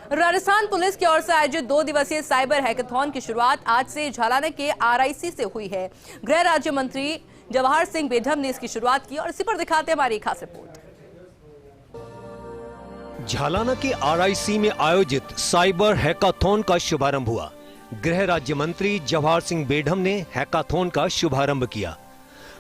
Rajasthan police की ओर से आयोजित 2 दिवसीय साइबर हैकाथॉन की शुरुआत आज से झालाना के आरआईसी से हुई है। गृह राज्य मंत्री जवाहर सिंह बेढम ने इसकी शुरुआत की और इसी पर दिखाते हैं हमारी खास रिपोर्ट। झालाना के आरआईसी में आयोजित साइबर हैकाथॉन का शुभारंभ हुआ। गृह राज्य मंत्री जवाहर सिंह बेढम ने हैकाथॉन का शुभारंभ किया।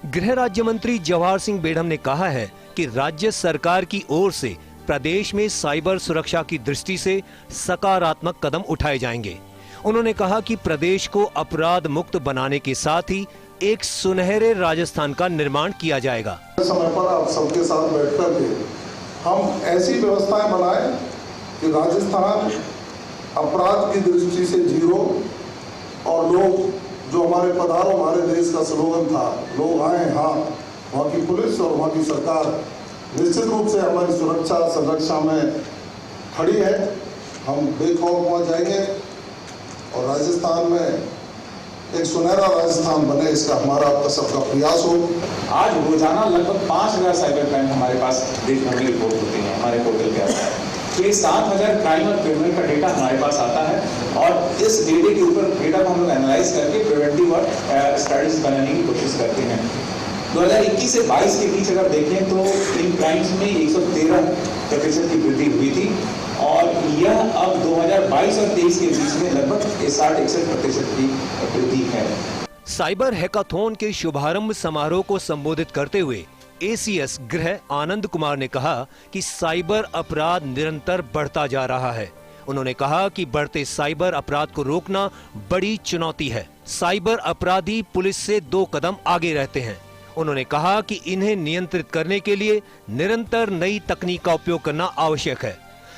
गृह राज्य मंत्री जवाहर सिंह बेढम ने कहा है कि राज्य सरकार की ओर से प्रदेश में साइबर सुरक्षा की दृष्टि से सकारात्मक कदम उठाए जाएंगे। उन्होंने कहा कि प्रदेश को अपराध मुक्त बनाने के साथ ही एक सुनहरे राजस्थान का निर्माण किया जाएगा। समय पर आप सबके साथ बैठकर के हम ऐसी व्यवस्थाएं बनाएं कि राजस्थान अपराध की दृष्टि से जीरो, और लोग जो हमारे पधारो हमारे देश का स्लोगन था, लोग आए, हाँ, वहाँ की पुलिस और वहाँ की सरकार निश्चित रूप से हमारी सुरक्षा संरक्षा में खड़ी है। हम बेखौफ पहुँच जाएंगे और राजस्थान में एक सुनहरा राजस्थान बने, इसका हमारा आपका सबका प्रयास हो। आज रोजाना लगभग 5000 साइबर क्राइम हमारे पास देश भर में रिपोर्ट होती है, हमारे पोर्टल पे आता है। तो ये 7000 क्राइम और क्रिमिनल का डेटा हमारे पास आता है और इस डेटे के ऊपर डेटा को हम लोग एनालाइज करके प्रिवेंटिव और स्ट्रेटजीज बनाने की कोशिश करते हैं। 2021 से 22 के बीच अगर देखें तो इन क्राइम्स में 113% की वृद्धि हुई थी और यह अब 2022 और 23 के बीच में लगभग 60-61% की वृद्धि है। साइबर हैकाथॉन के शुभारंभ समारोह को संबोधित करते हुए एसीएस गृह आनंद कुमार ने कहा कि साइबर अपराध निरंतर बढ़ता जा रहा है। उन्होंने कहा कि बढ़ते साइबर अपराध को रोकना बड़ी चुनौती है। साइबर अपराधी पुलिस से 2 कदम आगे रहते हैं। उन्होंने कहा कि इन्हें नियंत्रित करने के लिए निरंतर नई तकनीक का उपयोग करना आवश्यक है।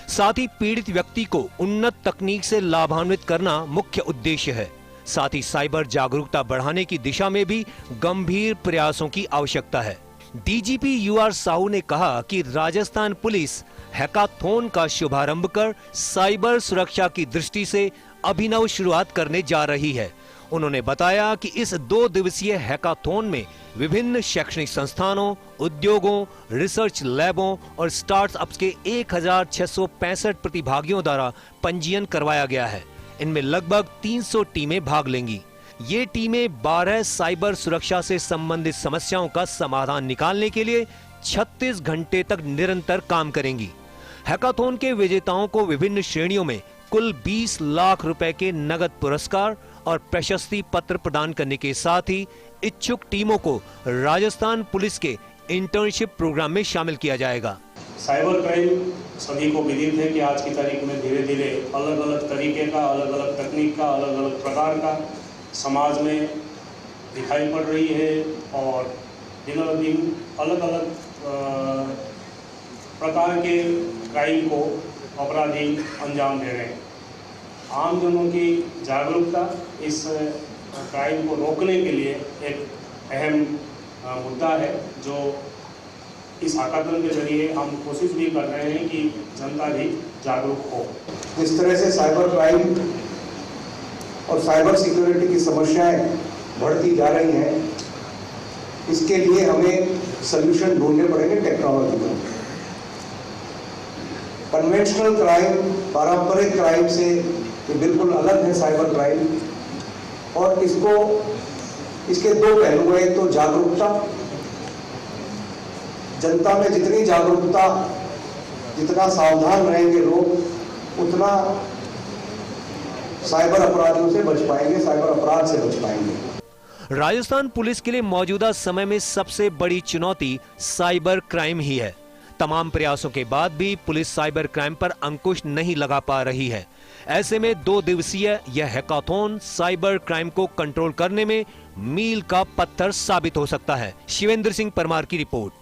साथ ही पीड़ित व्यक्ति को उन्नत तकनीक से लाभान्वित करना मुख्य उद्देश्य है। साथ ही साइबर जागरूकता बढ़ाने की दिशा में भी गंभीर प्रयासों की आवश्यकता है। डीजीपी यूआर साहू ने कहा कि राजस्थान पुलिस हैकाथॉन का शुभारंभ कर साइबर सुरक्षा की दृष्टि से अभिनव शुरुआत करने जा रही है। उन्होंने बताया कि इस 2 दिवसीय हैकाथॉन में विभिन्न शैक्षणिक संस्थानों, उद्योगों, रिसर्च लैबों और स्टार्टअप्स के 1665 प्रतिभागियों द्वारा पंजीयन करवाया गया है। इनमें लगभग 300 टीमें भाग लेंगी। ये टीमें 12 साइबर सुरक्षा से संबंधित समस्याओं का समाधान निकालने के लिए 36 घंटे तक निरंतर काम करेंगी। हैकाथॉन के विजेताओं को विभिन्न श्रेणियों में कुल 20 लाख रुपए के नगद पुरस्कार और प्रशस्ति पत्र प्रदान करने के साथ ही इच्छुक टीमों को राजस्थान पुलिस के इंटर्नशिप प्रोग्राम में शामिल किया जाएगा। साइबर क्राइम सभी को विदित है कि आज की तारीख में धीरे धीरे अलग अलग तरीके का, अलग अलग तकनीक का, अलग अलग प्रकार का समाज में दिखाई पड़ रही है और दिनों दिन अलग अलग प्रकार के क्राइम को अपराधी अंजाम दे रहे हैं। आम जनों की जागरूकता इस क्राइम को रोकने के लिए एक अहम मुद्दा है, जो इस हैकाथॉन के जरिए हम कोशिश भी कर रहे हैं कि जनता भी जागरूक हो। इस तरह से साइबर क्राइम और साइबर सिक्योरिटी की समस्याएं बढ़ती जा रही हैं, इसके लिए हमें सल्यूशन ढूंढने पड़ेंगे टेक्नोलॉजी में। कन्वेंशनल क्राइम, पारंपरिक क्राइम से ये बिल्कुल अलग है साइबर क्राइम, और इसके 2 पहलू हैं। तो जागरूकता, जनता में जितनी जागरूकता, जितना सावधान रहेंगे लोग, उतना साइबर अपराधियों से बच पाएंगे, साइबर अपराध से बच पाएंगे। राजस्थान पुलिस के लिए मौजूदा समय में सबसे बड़ी चुनौती साइबर क्राइम ही है। तमाम प्रयासों के बाद भी पुलिस साइबर क्राइम पर अंकुश नहीं लगा पा रही है। ऐसे में 2 दिवसीय यह हैकाथॉन साइबर क्राइम को कंट्रोल करने में मील का पत्थर साबित हो सकता है। शिवेंद्र सिंह परमार की रिपोर्ट।